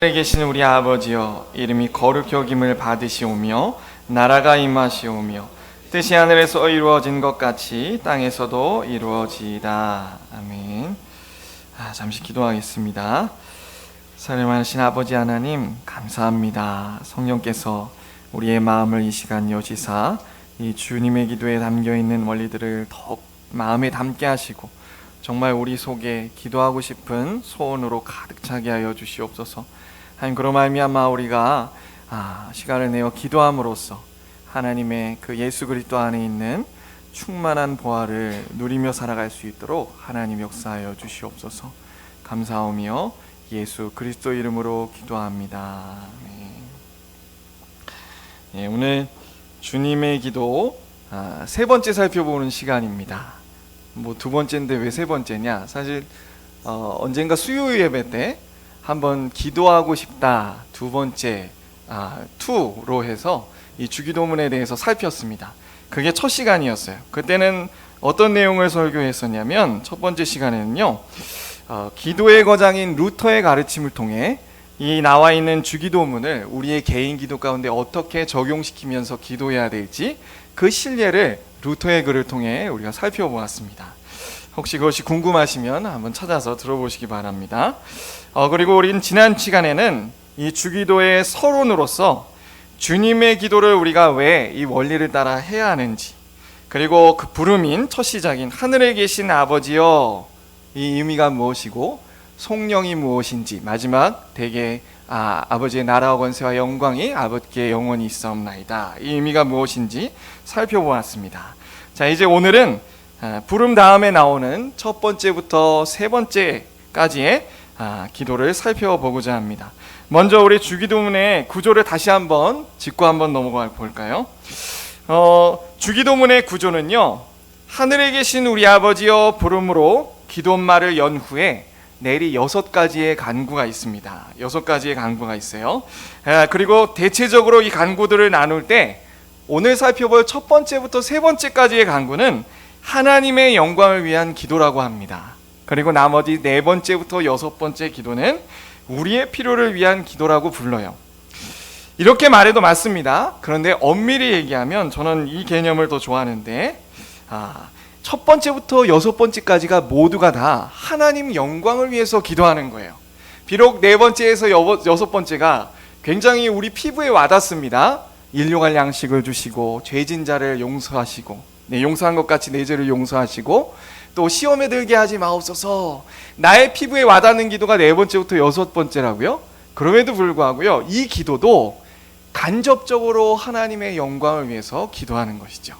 하늘에 계신 우리 아버지여, 이름이 거룩히 여김을 받으시오며 나라가 임하시오며 뜻이 하늘에서 이루어진 것 같이 땅에서도 이루어지이다. 아멘. 잠시 기도하겠습니다. 사랑하신 아버지 하나님, 감사합니다. 성령께서 우리의 마음을 이 시간 여시사 이 주님의 기도에 담겨있는 원리들을 더욱 마음에 담게 하시고 정말 우리 속에 기도하고 싶은 소원으로 가득 차게 하여 주시옵소서. 하나님, 그로 말미암아 우리가 시간을 내어 기도함으로써 하나님의 그 예수 그리스도 안에 있는 충만한 보화를 누리며 살아갈 수 있도록 하나님 역사하여 주시옵소서. 감사하며 예수 그리스도 이름으로 기도합니다. 네. 오늘 주님의 기도 세 번째 살펴보는 시간입니다. 두 번째인데 왜 세 번째냐? 사실 언젠가 수요 예배 때 한번 기도하고 싶다 두 번째 2로 해서 이 주기도문에 대해서 살폈습니다. 그게 첫 시간이었어요. 그때는 어떤 내용을 설교했었냐면 첫 번째 시간에는요, 기도의 거장인 루터의 가르침을 통해 이 나와 있는 주기도문을 우리의 개인 기도 가운데 어떻게 적용시키면서 기도해야 될지 그 실례를 루터의 글을 통해 우리가 살펴보았습니다. 혹시 그것이 궁금하시면 한번 찾아서 들어보시기 바랍니다. 그리고 우리는 지난 시간에는 이 주기도의 서론으로서 주님의 기도를 우리가 왜 이 원리를 따라 해야 하는지, 그리고 그 부름인 첫 시작인 하늘에 계신 아버지여, 이 의미가 무엇이고 성령이 무엇인지, 마지막 대개 아버지의 나라와 권세와 영광이 아버지께 영원히 있사옵나이다, 이 의미가 무엇인지 살펴보았습니다. 자, 이제 오늘은 부름 다음에 나오는 첫 번째부터 세 번째까지의 기도를 살펴보고자 합니다. 먼저 우리 주기도문의 구조를 다시 한번 짚고 한번 넘어가 볼까요? 주기도문의 구조는요, 하늘에 계신 우리 아버지여 부름으로 기도말을 연 후에 내리 6가지의 간구가 있습니다. 6가지의 간구가 있어요. 그리고 대체적으로 이 간구들을 나눌 때 오늘 살펴볼 첫 번째부터 세 번째까지의 간구는 하나님의 영광을 위한 기도라고 합니다. 그리고 나머지 네 번째부터 6번째 기도는 우리의 필요를 위한 기도라고 불러요. 이렇게 말해도 맞습니다. 그런데 엄밀히 얘기하면 저는 이 개념을 더 좋아하는데, 첫 번째부터 6번째까지가 모두가 다 하나님 영광을 위해서 기도하는 거예요. 비록 네 번째에서 6번째가 굉장히 우리 피부에 와닿습니다. 일용할 양식을 주시고 죄진 자를 용서하시고, 용서한 것 같이 내 죄를 용서하시고, 또 시험에 들게 하지 마옵소서, 나의 피부에 와닿는 기도가 네 번째부터 6번째라고요. 그럼에도 불구하고요, 이 기도도 간접적으로 하나님의 영광을 위해서 기도하는 것이죠.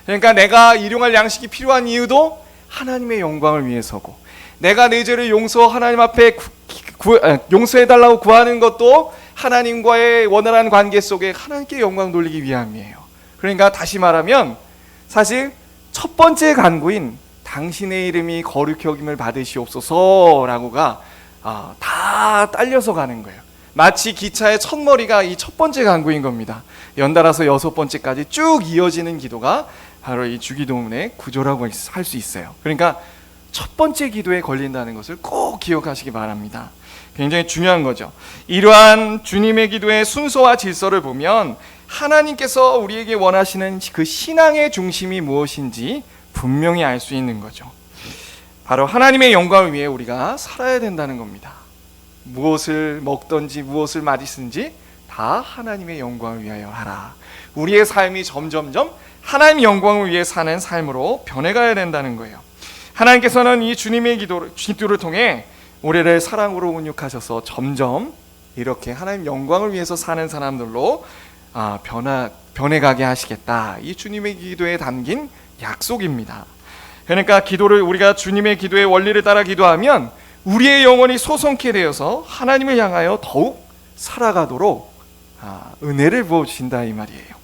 그러니까 내가 일용할 양식이 필요한 이유도 하나님의 영광을 위해서고, 내가 내 죄를 하나님 앞에 용서해달라고 구하는 것도 하나님과의 원활한 관계 속에 하나님께 영광 돌리기 위함이에요. 그러니까 다시 말하면 사실 첫 번째 간구인 당신의 이름이 거룩히 여김을 받으시옵소서라고가 다 딸려서 가는 거예요. 마치 기차의 첫머리가 이 첫 번째 간구인 겁니다. 연달아서 6번째까지 쭉 이어지는 기도가 바로 이 주기도문의 구조라고 할 수 있어요. 그러니까 첫 번째 기도에 걸린다는 것을 꼭 기억하시기 바랍니다. 굉장히 중요한 거죠. 이러한 주님의 기도의 순서와 질서를 보면 하나님께서 우리에게 원하시는 그 신앙의 중심이 무엇인지 분명히 알 수 있는 거죠. 바로 하나님의 영광을 위해 우리가 살아야 된다는 겁니다. 무엇을 먹든지 무엇을 마시든지 다 하나님의 영광을 위하여 하라. 우리의 삶이 점점점 하나님의 영광을 위해 사는 삶으로 변해가야 된다는 거예요. 하나님께서는 이 주님의 기도를 통해 우리를 사랑으로 온육하셔서 점점 이렇게 하나님 영광을 위해서 사는 사람들로 변해가게 하시겠다. 이 주님의 기도에 담긴 약속입니다. 그러니까 우리가 주님의 기도의 원리를 따라 기도하면 우리의 영혼이 소성케 되어서 하나님을 향하여 더욱 살아가도록 은혜를 부어주신다, 이 말이에요.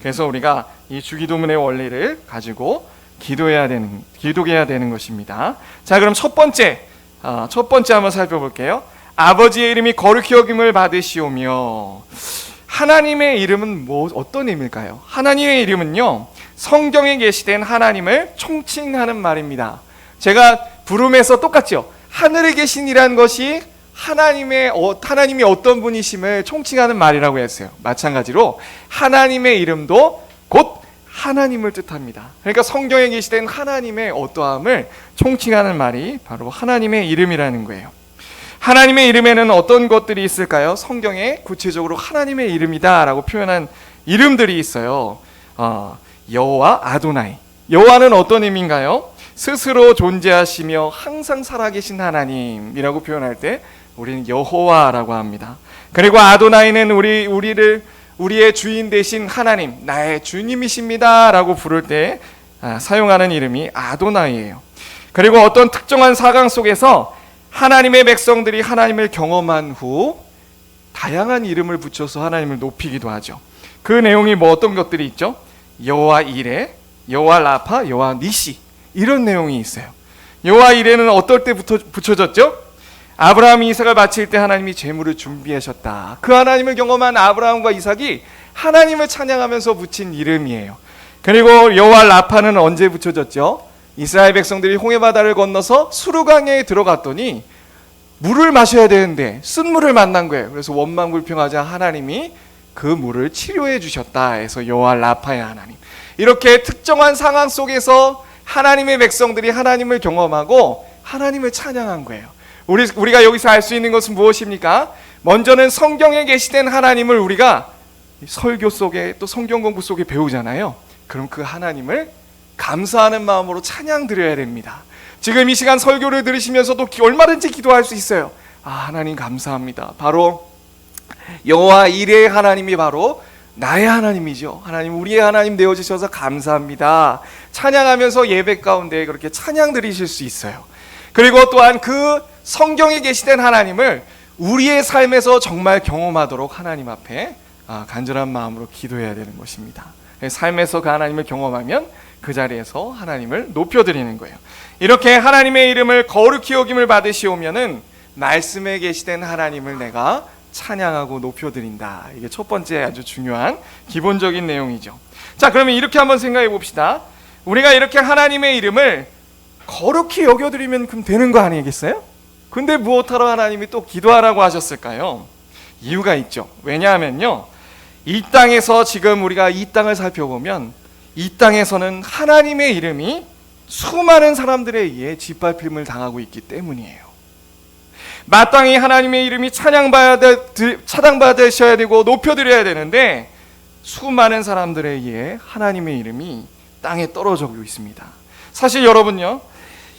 그래서 우리가 이 주기도문의 원리를 가지고 기도해야 되는 것입니다. 자, 그럼 첫 번째 한번 살펴볼게요. 아버지의 이름이 거룩히 여김을 받으시오며, 하나님의 이름은 어떤 의미일까요? 하나님의 이름은요, 성경에 계시된 하나님을 총칭하는 말입니다. 제가 부름에서 똑같죠. 하늘에 계신이라는 것이 하나님이 어떤 분이심을 총칭하는 말이라고 했어요. 마찬가지로 하나님의 이름도 곧 하나님을 뜻합니다. 그러니까 성경에 계시된 하나님의 어떠함을 총칭하는 말이 바로 하나님의 이름이라는 거예요. 하나님의 이름에는 어떤 것들이 있을까요? 성경에 구체적으로 하나님의 이름이다 라고 표현한 이름들이 있어요. 여호와 아도나이. 여호와는 어떤 의미인가요? 스스로 존재하시며 항상 살아계신 하나님이라고 표현할 때 우리는 여호와라고 합니다. 그리고 아도나이는 우리의 주인 되신 하나님, 나의 주님이십니다 라고 부를 때 사용하는 이름이 아도나이예요. 그리고 어떤 특정한 사강 속에서 하나님의 백성들이 하나님을 경험한 후 다양한 이름을 붙여서 하나님을 높이기도 하죠. 그 내용이 어떤 것들이 있죠? 여호와 이레, 여호와 라파, 여호와 니시, 이런 내용이 있어요. 여호와 이레는 어떨 때 붙여졌죠? 아브라함이 이삭을 바칠 때 하나님이 제물을 준비하셨다. 그 하나님을 경험한 아브라함과 이삭이 하나님을 찬양하면서 붙인 이름이에요. 그리고 여호와 라파는 언제 붙여졌죠? 이스라엘 백성들이 홍해바다를 건너서 수르강에 들어갔더니 물을 마셔야 되는데 쓴물을 만난 거예요. 그래서 원망불평하자 하나님이 그 물을 치료해 주셨다 해서 여호와 라파의 하나님. 이렇게 특정한 상황 속에서 하나님의 백성들이 하나님을 경험하고 하나님을 찬양한 거예요. 우리가 여기서 알 수 있는 것은 무엇입니까? 먼저는 성경에 계시된 하나님을 우리가 설교 속에 또 성경 공부 속에 배우잖아요. 그럼 그 하나님을 감사하는 마음으로 찬양 드려야 됩니다. 지금 이 시간 설교를 들으시면서도 얼마든지 기도할 수 있어요. 하나님 감사합니다. 바로 여호와 이레의 하나님이 바로 나의 하나님이죠. 하나님, 우리의 하나님 되어주셔서 감사합니다. 찬양하면서 예배 가운데 그렇게 찬양 드리실 수 있어요. 그리고 또한 그 성경에 계시된 하나님을 우리의 삶에서 정말 경험하도록 하나님 앞에 간절한 마음으로 기도해야 되는 것입니다. 삶에서 그 하나님을 경험하면 그 자리에서 하나님을 높여드리는 거예요. 이렇게 하나님의 이름을 거룩히 여김을 받으시오면은 말씀에 계시된 하나님을 내가 찬양하고 높여드린다. 이게 첫 번째 아주 중요한 기본적인 내용이죠. 자, 그러면 이렇게 한번 생각해 봅시다. 우리가 이렇게 하나님의 이름을 거룩히 여겨드리면 그럼 되는 거 아니겠어요? 근데 무엇하러 하나님이 또 기도하라고 하셨을까요? 이유가 있죠. 왜냐하면요, 이 땅에서 지금 우리가 이 땅을 살펴보면 이 땅에서는 하나님의 이름이 수많은 사람들에 의해 짓밟힘을 당하고 있기 때문이에요. 마땅히 하나님의 이름이 찬양받으셔야 되고 높여드려야 되는데 수많은 사람들에 의해 하나님의 이름이 땅에 떨어지고 있습니다. 사실 여러분요,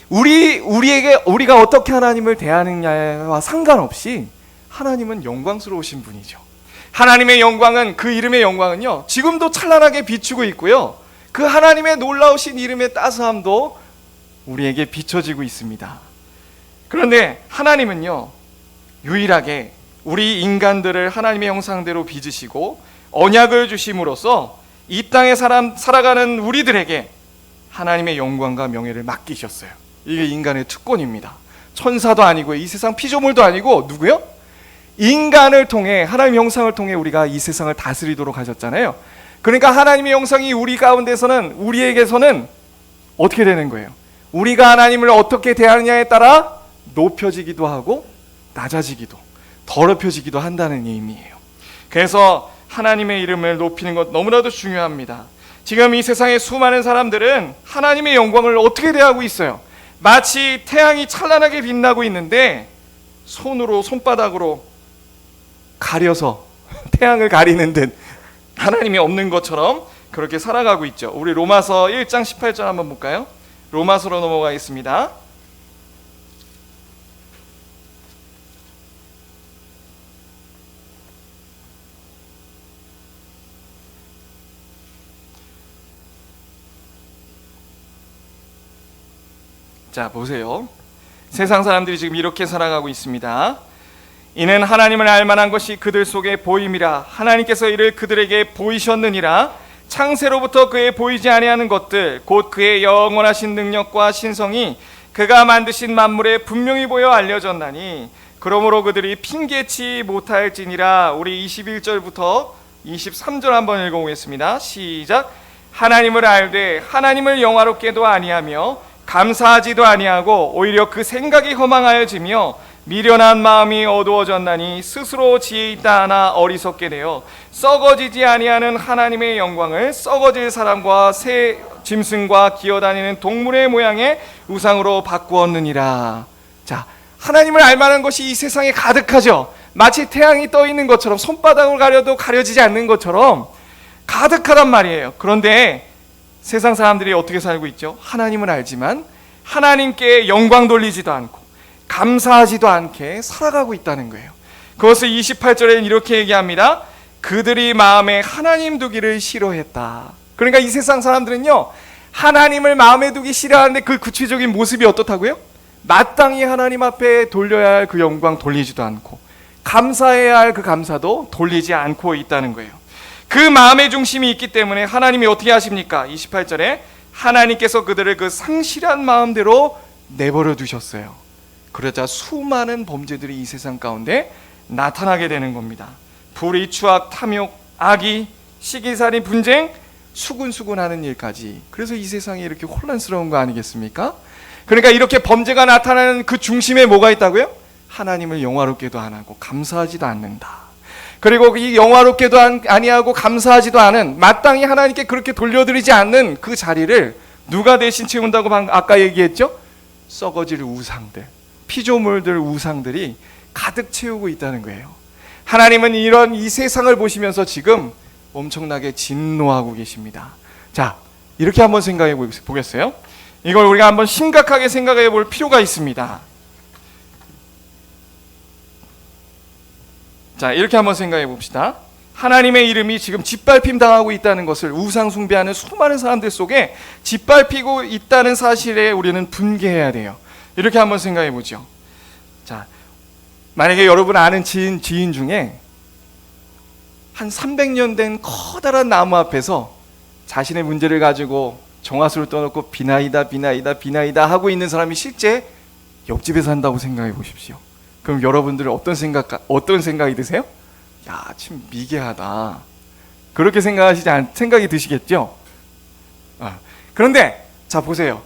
우리가 어떻게 하나님을 대하느냐와 상관없이 하나님은 영광스러우신 분이죠. 하나님의 영광은, 그 이름의 영광은요, 지금도 찬란하게 비추고 있고요, 그 하나님의 놀라우신 이름의 따스함도 우리에게 비춰지고 있습니다. 그런데 하나님은요, 유일하게 우리 인간들을 하나님의 형상대로 빚으시고 언약을 주심으로써 이 땅에 살아가는 우리들에게 하나님의 영광과 명예를 맡기셨어요. 이게 인간의 특권입니다. 천사도 아니고 이 세상 피조물도 아니고 누구요? 인간을 통해, 하나님의 형상을 통해 우리가 이 세상을 다스리도록 하셨잖아요. 그러니까 하나님의 형상이 우리 가운데서는, 우리에게서는 어떻게 되는 거예요? 우리가 하나님을 어떻게 대하느냐에 따라 높여지기도 하고 낮아지기도, 더럽혀지기도 한다는 의미예요. 그래서 하나님의 이름을 높이는 것 너무나도 중요합니다. 지금 이 세상의 수많은 사람들은 하나님의 영광을 어떻게 대하고 있어요? 마치 태양이 찬란하게 빛나고 있는데 손바닥으로 가려서 태양을 가리는 듯 하나님이 없는 것처럼 그렇게 살아가고 있죠. 우리 로마서 1장 18절 한번 볼까요? 로마서로 넘어가겠습니다. 자, 보세요. 세상 사람들이 지금 이렇게 살아가고 있습니다. 이는 하나님을 알만한 것이 그들 속에 보임이라. 하나님께서 이를 그들에게 보이셨느니라. 창세로부터 그의 보이지 아니하는 것들, 곧 그의 영원하신 능력과 신성이 그가 만드신 만물에 분명히 보여 알려졌나니 그러므로 그들이 핑계치 못할지니라. 우리 21절부터 23절 한번 읽어보겠습니다. 시작. 하나님을 알되 하나님을 영화롭게도 아니하며 감사하지도 아니하고 오히려 그 생각이 허망하여지며 미련한 마음이 어두워졌나니 스스로 지혜 있다 하나 어리석게 되어 썩어지지 아니하는 하나님의 영광을 썩어질 사람과 새 짐승과 기어다니는 동물의 모양의 우상으로 바꾸었느니라. 자, 하나님을 알만한 것이 이 세상에 가득하죠. 마치 태양이 떠 있는 것처럼, 손바닥을 가려도 가려지지 않는 것처럼 가득하단 말이에요. 그런데 세상 사람들이 어떻게 살고 있죠? 하나님을 알지만 하나님께 영광 돌리지도 않고 감사하지도 않게 살아가고 있다는 거예요. 그것을 28절에는 이렇게 얘기합니다. 그들이 마음에 하나님 두기를 싫어했다. 그러니까 이 세상 사람들은요, 하나님을 마음에 두기 싫어하는데 그 구체적인 모습이 어떻다고요? 마땅히 하나님 앞에 돌려야 할 그 영광 돌리지도 않고 감사해야 할 그 감사도 돌리지 않고 있다는 거예요. 그 마음의 중심이 있기 때문에 하나님이 어떻게 하십니까? 28절에 하나님께서 그들을 그 상실한 마음대로 내버려 두셨어요. 그러자 수많은 범죄들이 이 세상 가운데 나타나게 되는 겁니다. 불의, 추악, 탐욕, 악의, 시기살인, 분쟁, 수군수군하는 일까지. 그래서 이 세상이 이렇게 혼란스러운 거 아니겠습니까? 그러니까 이렇게 범죄가 나타나는 그 중심에 뭐가 있다고요? 하나님을 영화롭게도 안 하고 감사하지도 않는다. 그리고 이 영화롭게도 아니하고 감사하지도 않은, 마땅히 하나님께 그렇게 돌려드리지 않는 그 자리를 누가 대신 채운다고 아까 얘기했죠? 썩어질 우상들, 피조물들, 우상들이 가득 채우고 있다는 거예요. 하나님은 이런 이 세상을 보시면서 지금 엄청나게 진노하고 계십니다. 자, 이렇게 한번 생각해 보겠어요? 이걸 우리가 한번 심각하게 생각해 볼 필요가 있습니다. 자, 이렇게 한번 생각해 봅시다. 하나님의 이름이 지금 짓밟힘 당하고 있다는 것을, 우상 숭배하는 수많은 사람들 속에 짓밟히고 있다는 사실에 우리는 분개해야 돼요. 이렇게 한번 생각해 보죠. 자, 만약에 여러분 아는 지인 중에 한 300년 된 커다란 나무 앞에서 자신의 문제를 가지고 정화수를 떠놓고 비나이다 하고 있는 사람이 실제 옆집에 산다고 생각해 보십시오. 그럼 여러분들은 어떤 생각이 드세요? 야, 참 미개하다. 그렇게 생각이 드시겠죠? 그런데 자, 보세요.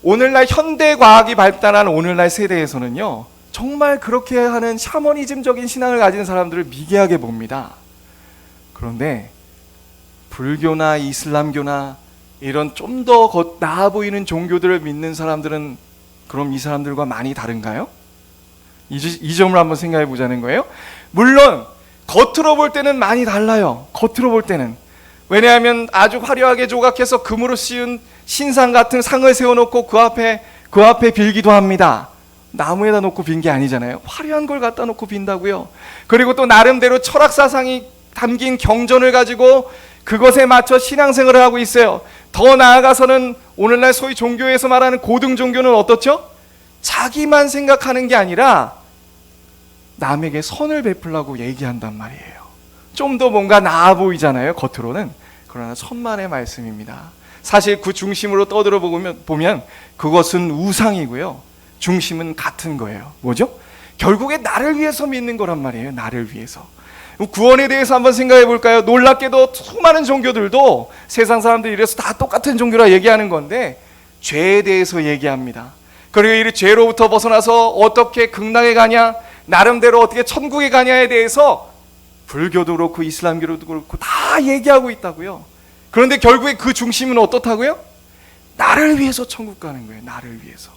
오늘날 현대 과학이 발달한 오늘날 세대에서는요, 정말 그렇게 하는 샤머니즘적인 신앙을 가진 사람들을 미개하게 봅니다. 그런데 불교나 이슬람교나 이런 좀 더 나아 보이는 종교들을 믿는 사람들은 그럼 이 사람들과 많이 다른가요? 이 점을 한번 생각해 보자는 거예요. 물론 겉으로 볼 때는 많이 달라요. 겉으로 볼 때는. 왜냐하면 아주 화려하게 조각해서 금으로 씌운 신상 같은 상을 세워놓고 그 앞에 빌기도 합니다. 나무에다 놓고 빈 게 아니잖아요. 화려한 걸 갖다 놓고 빈다고요. 그리고 또 나름대로 철학사상이 담긴 경전을 가지고 그것에 맞춰 신앙생활을 하고 있어요. 더 나아가서는 오늘날 소위 종교에서 말하는 고등 종교는 어떻죠? 자기만 생각하는 게 아니라 남에게 선을 베풀라고 얘기한단 말이에요. 좀 더 뭔가 나아 보이잖아요, 겉으로는. 그러나 천만의 말씀입니다. 사실 그 중심으로 떠들어 보면 그것은 우상이고요, 중심은 같은 거예요. 뭐죠? 결국에 나를 위해서 믿는 거란 말이에요. 나를 위해서. 구원에 대해서 한번 생각해 볼까요? 놀랍게도 수많은 종교들도 세상 사람들이 이래서 다 똑같은 종교라 얘기하는 건데 죄에 대해서 얘기합니다. 그리고 이 죄로부터 벗어나서 어떻게 극락에 가냐, 나름대로 어떻게 천국에 가냐에 대해서 불교도 그렇고 이슬람교도 그렇고 다 얘기하고 있다고요. 그런데 결국에 그 중심은 어떻다고요? 나를 위해서 천국 가는 거예요. 나를 위해서.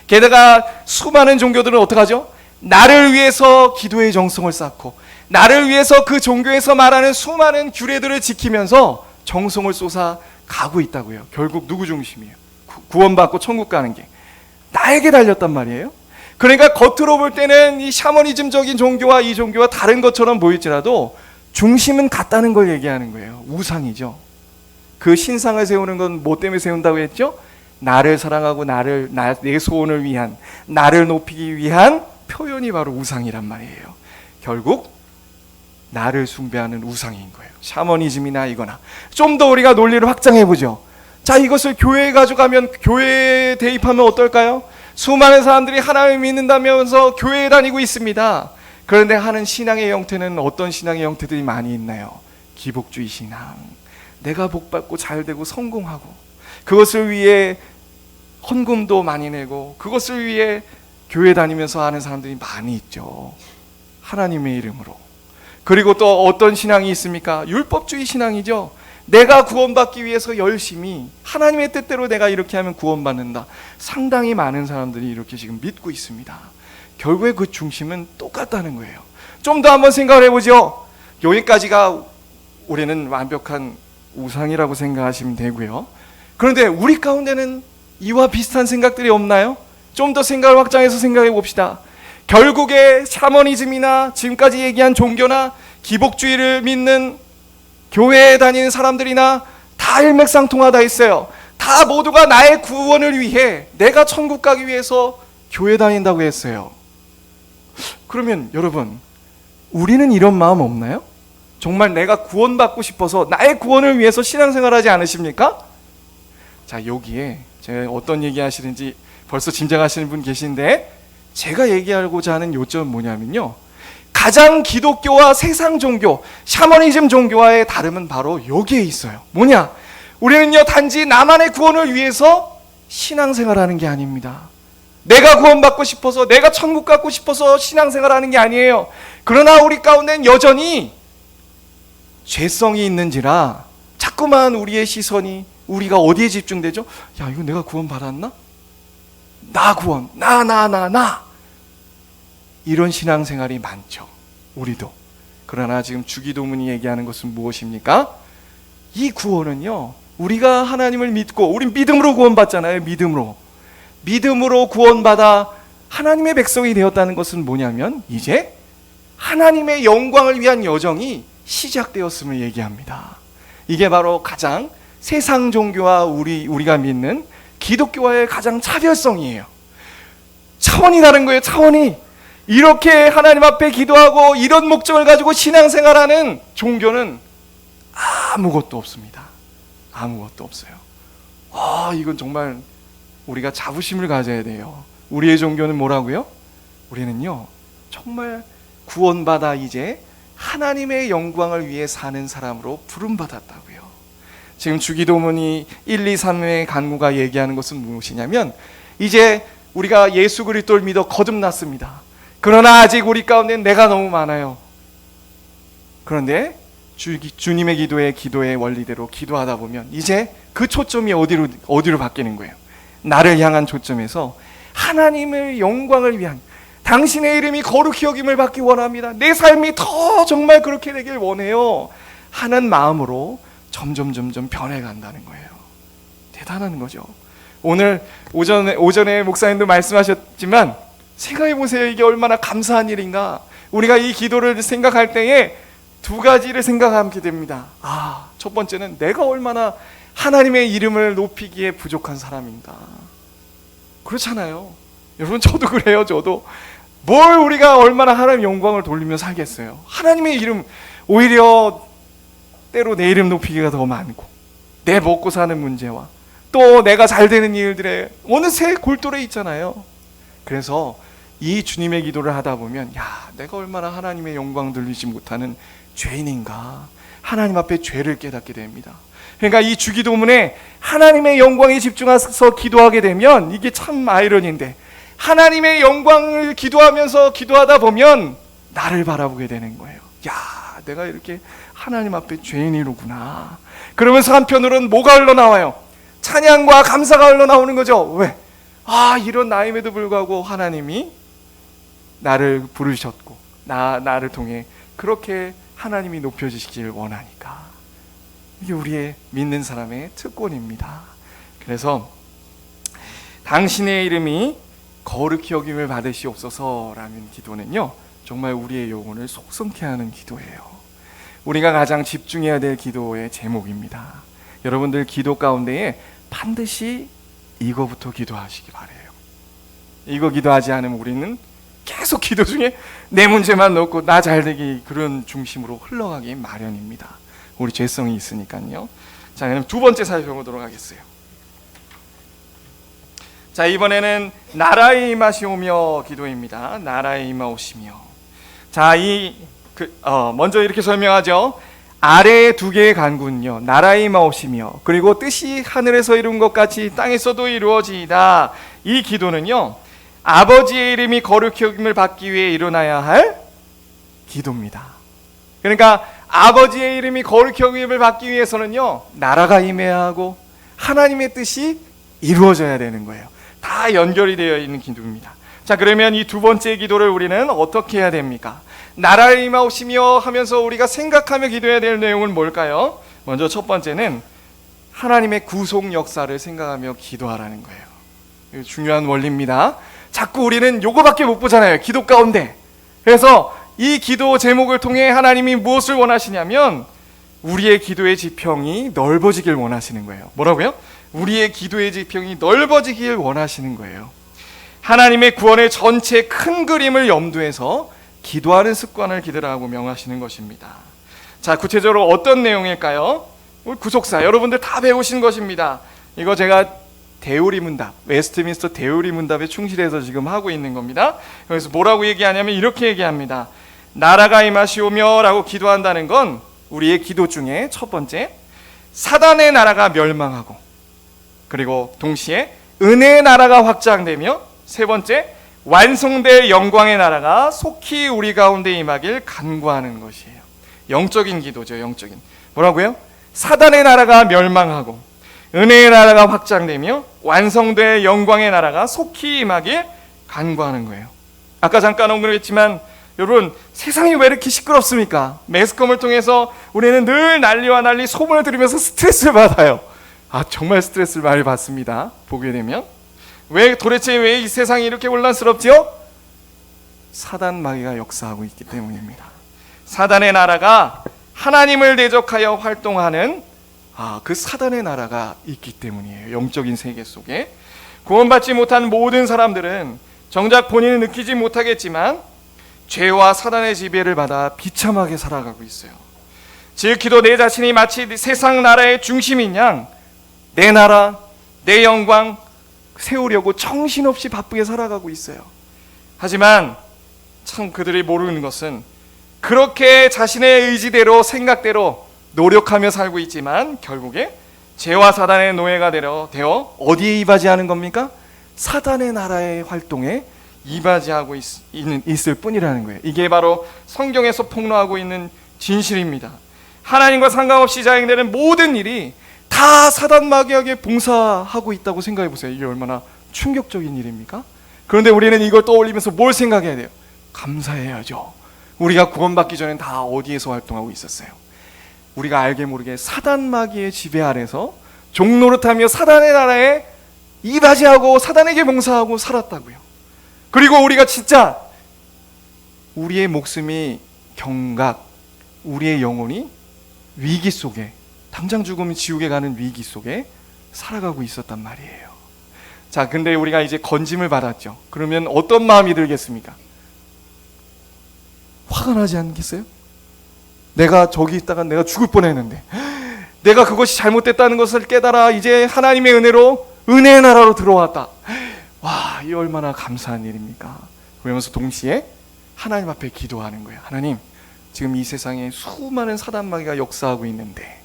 게다가 수많은 종교들은 어떡하죠? 나를 위해서 기도의 정성을 쌓고 나를 위해서 그 종교에서 말하는 수많은 규례들을 지키면서 정성을 쏟아 가고 있다고요. 결국 누구 중심이에요? 구원받고 천국 가는 게 나에게 달렸단 말이에요. 그러니까 겉으로 볼 때는 이 샤머니즘적인 종교와 이 종교와 다른 것처럼 보일지라도 중심은 같다는 걸 얘기하는 거예요. 우상이죠. 그 신상을 세우는 건 뭐 때문에 세운다고 했죠? 나를 사랑하고 내 소원을 위한, 나를 높이기 위한 표현이 바로 우상이란 말이에요. 결국 나를 숭배하는 우상인 거예요. 샤머니즘이나 이거나. 좀 더 우리가 논리를 확장해 보죠. 자, 이것을 교회에 가져가면, 교회에 대입하면 어떨까요? 수많은 사람들이 하나님을 믿는다면서 교회에 다니고 있습니다. 그런데 하는 신앙의 형태는 어떤 신앙의 형태들이 많이 있나요? 기복주의 신앙. 내가 복받고 잘되고 성공하고 그것을 위해 헌금도 많이 내고 그것을 위해 교회 다니면서 하는 사람들이 많이 있죠. 하나님의 이름으로. 그리고 또 어떤 신앙이 있습니까? 율법주의 신앙이죠. 내가 구원받기 위해서 열심히 하나님의 뜻대로 내가 이렇게 하면 구원받는다. 상당히 많은 사람들이 이렇게 지금 믿고 있습니다. 결국에 그 중심은 똑같다는 거예요. 좀 더 한번 생각을 해보죠. 여기까지가 우리는 완벽한 우상이라고 생각하시면 되고요. 그런데 우리 가운데는 이와 비슷한 생각들이 없나요? 좀 더 생각을 확장해서 생각해 봅시다. 결국에 샤머니즘이나 지금까지 얘기한 종교나 기복주의를 믿는 교회에 다니는 사람들이나 다 일맥상통하다 했어요. 다 모두가 나의 구원을 위해, 내가 천국 가기 위해서 교회 다닌다고 했어요. 그러면 여러분, 우리는 이런 마음 없나요? 정말 내가 구원받고 싶어서 나의 구원을 위해서 신앙생활하지 않으십니까? 자, 여기에 제가 어떤 얘기 하시는지 벌써 짐작하시는 분 계신데, 제가 얘기하고자 하는 요점은 뭐냐면요, 가장 기독교와 세상 종교, 샤머니즘 종교와의 다름은 바로 여기에 있어요. 뭐냐? 우리는요, 단지 나만의 구원을 위해서 신앙생활하는 게 아닙니다. 내가 구원받고 싶어서, 내가 천국 갖고 싶어서 신앙생활하는 게 아니에요. 그러나 우리 가운데는 여전히 죄성이 있는지라 자꾸만 우리의 시선이, 우리가 어디에 집중되죠? 야, 이거 내가 구원받았나? 나 구원, 나 이런 신앙생활이 많죠. 우리도. 그러나 지금 주기도문이 얘기하는 것은 무엇입니까? 이 구원은요, 우리가 하나님을 믿고, 우린 믿음으로 구원받잖아요. 믿음으로 구원받아 하나님의 백성이 되었다는 것은 뭐냐면, 이제 하나님의 영광을 위한 여정이 시작되었음을 얘기합니다. 이게 바로 가장 세상 종교와 우리가 믿는 기독교와의 가장 차별성이에요. 차원이 다른 거예요. 차원이. 이렇게 하나님 앞에 기도하고 이런 목적을 가지고 신앙생활하는 종교는 아무것도 없습니다. 아무것도 없어요. 이건 정말 우리가 자부심을 가져야 돼요. 우리의 종교는 뭐라고요? 우리는요, 정말 구원받아 이제 하나님의 영광을 위해 사는 사람으로 부름받았다고요. 지금 주기도문이 1, 2, 3의 간구가 얘기하는 것은 무엇이냐면, 이제 우리가 예수 그리스도를 믿어 거듭났습니다. 그러나 아직 우리 가운데는 내가 너무 많아요. 그런데 주님의 기도의 원리대로 기도하다 보면 이제 그 초점이 어디로 바뀌는 거예요? 나를 향한 초점에서 하나님의 영광을 위한, 당신의 이름이 거룩히 여김을 받기 원합니다, 내 삶이 더 정말 그렇게 되길 원해요 하는 마음으로 점점 변해간다는 거예요. 대단한 거죠. 오늘 오전에 목사님도 말씀하셨지만, 생각해 보세요. 이게 얼마나 감사한 일인가. 우리가 이 기도를 생각할 때에 두 가지를 생각하게 됩니다. 첫 번째는 내가 얼마나 하나님의 이름을 높이기에 부족한 사람인가. 그렇잖아요. 여러분, 저도 그래요. 저도 뭘 우리가 얼마나 하나님의 영광을 돌리며 살겠어요. 하나님의 이름, 오히려 때로 내 이름 높이기가 더 많고, 내 먹고 사는 문제와 또 내가 잘 되는 일들에 어느새 골똘해 있잖아요. 그래서 이 주님의 기도를 하다 보면, 내가 얼마나 하나님의 영광 돌리지 못하는 죄인인가, 하나님 앞에 죄를 깨닫게 됩니다. 그러니까 이 주기도문에 하나님의 영광에 집중해서 기도하게 되면, 이게 참 아이러니인데, 하나님의 영광을 기도하다 보면 나를 바라보게 되는 거예요. 내가 이렇게 하나님 앞에 죄인이로구나. 그러면서 한편으로는 뭐가 흘러나와요? 찬양과 감사가 흘러나오는 거죠. 왜? 이런 나임에도 불구하고 하나님이 나를 부르셨고 나를 통해 그렇게 하나님이 높여주시길 원하니까. 이게 우리의 믿는 사람의 특권입니다. 그래서 당신의 이름이 거룩히 여김을 받으시옵소서라는 기도는요, 정말 우리의 영혼을 속성케 하는 기도예요. 우리가 가장 집중해야 될 기도의 제목입니다. 여러분들 기도 가운데에 반드시 이거부터 기도하시기 바래요. 이거 기도하지 않으면 우리는 계속 기도 중에 내 문제만 넣고 나 잘되기, 그런 중심으로 흘러가기 마련입니다. 우리 죄성이 있으니까요. 자, 그럼 두 번째 살펴보도록 하겠어요. 자, 이번에는 나라의 임하시오며 기도입니다. 나라의 임하오시며. 자, 먼저 이렇게 설명하죠. 아래의 두 개의 간구는요, 나라의 임하오시며, 그리고 뜻이 하늘에서 이룬 것 같이 땅에서도 이루어지이다. 이 기도는요, 아버지의 이름이 거룩히 여김을 받기 위해 일어나야 할 기도입니다. 그러니까 아버지의 이름이 거룩히 여김을 받기 위해서는요, 나라가 임해야 하고 하나님의 뜻이 이루어져야 되는 거예요. 다 연결이 되어 있는 기도입니다. 자, 그러면 이 두 번째 기도를 우리는 어떻게 해야 됩니까? 나라를 임하옵시며 하면서 우리가 생각하며 기도해야 될 내용은 뭘까요? 먼저 첫 번째는 하나님의 구속 역사를 생각하며 기도하라는 거예요. 이거 중요한 원리입니다. 자꾸 우리는 요거밖에 못 보잖아요, 기도 가운데. 그래서 이 기도 제목을 통해 하나님이 무엇을 원하시냐면 우리의 기도의 지평이 넓어지길 원하시는 거예요. 뭐라고요? 우리의 기도의 지평이 넓어지길 원하시는 거예요. 하나님의 구원의 전체 큰 그림을 염두해서 기도하는 습관을 기르라고 명하시는 것입니다. 자, 구체적으로 어떤 내용일까요? 우리 구속사 여러분들 다 배우신 것입니다. 이거 제가 대우리문답, 웨스트민스터 대우리문답에 충실해서 지금 하고 있는 겁니다. 그래서 뭐라고 얘기하냐면 이렇게 얘기합니다. 나라가 임하시오며 라고 기도한다는 건 우리의 기도 중에 첫 번째, 사단의 나라가 멸망하고, 그리고 동시에 은혜의 나라가 확장되며, 세 번째, 완성될 영광의 나라가 속히 우리 가운데 임하길 간구하는 것이에요. 영적인 기도죠. 영적인. 뭐라고요? 사단의 나라가 멸망하고 은혜의 나라가 확장되며 완성될 영광의 나라가 속히 임하길 간구하는 거예요. 아까 잠깐 언급했지만 여러분, 세상이 왜 이렇게 시끄럽습니까? 매스컴을 통해서 우리는 늘 난리와 난리 소문을 들으면서 스트레스를 받아요. 정말 스트레스를 많이 받습니다. 보게 되면 도대체 왜 이 세상이 이렇게 혼란스럽지요? 사단 마귀가 역사하고 있기 때문입니다. 사단의 나라가 하나님을 대적하여 활동하는 그 사단의 나라가 있기 때문이에요. 영적인 세계 속에 구원받지 못한 모든 사람들은 정작 본인은 느끼지 못하겠지만 죄와 사단의 지배를 받아 비참하게 살아가고 있어요. 즉 기도 내 자신이 마치 세상 나라의 중심인 양 내 나라, 내 영광 세우려고 정신없이 바쁘게 살아가고 있어요. 하지만 참 그들이 모르는 것은 그렇게 자신의 의지대로 생각대로 노력하며 살고 있지만 결국에 죄와 사단의 노예가 되어 어디에 이바지하는 겁니까? 사단의 나라의 활동에 이바지하고 있을 뿐이라는 거예요. 이게 바로 성경에서 폭로하고 있는 진실입니다. 하나님과 상관없이 자행되는 모든 일이 다 사단 마귀에게 봉사하고 있다고 생각해 보세요. 이게 얼마나 충격적인 일입니까? 그런데 우리는 이걸 떠올리면서 뭘 생각해야 돼요? 감사해야죠. 우리가 구원받기 전엔 다 어디에서 활동하고 있었어요? 우리가 알게 모르게 사단 마귀의 지배 아래서 종노릇하며 사단의 나라에 이바지하고 사단에게 봉사하고 살았다고요. 그리고 우리가 진짜 우리의 목숨이 경각, 우리의 영혼이 위기 속에, 당장 죽으면 지옥에 가는 위기 속에 살아가고 있었단 말이에요. 자, 근데 우리가 이제 건짐을 받았죠. 그러면 어떤 마음이 들겠습니까? 화가 나지 않겠어요? 내가 저기 있다가 내가 죽을 뻔했는데, 내가 그것이 잘못됐다는 것을 깨달아 이제 하나님의 은혜로 은혜의 나라로 들어왔다. 와, 이 얼마나 감사한 일입니까? 그러면서 동시에 하나님 앞에 기도하는 거예요. 하나님, 지금 이 세상에 수많은 사단 마귀가 역사하고 있는데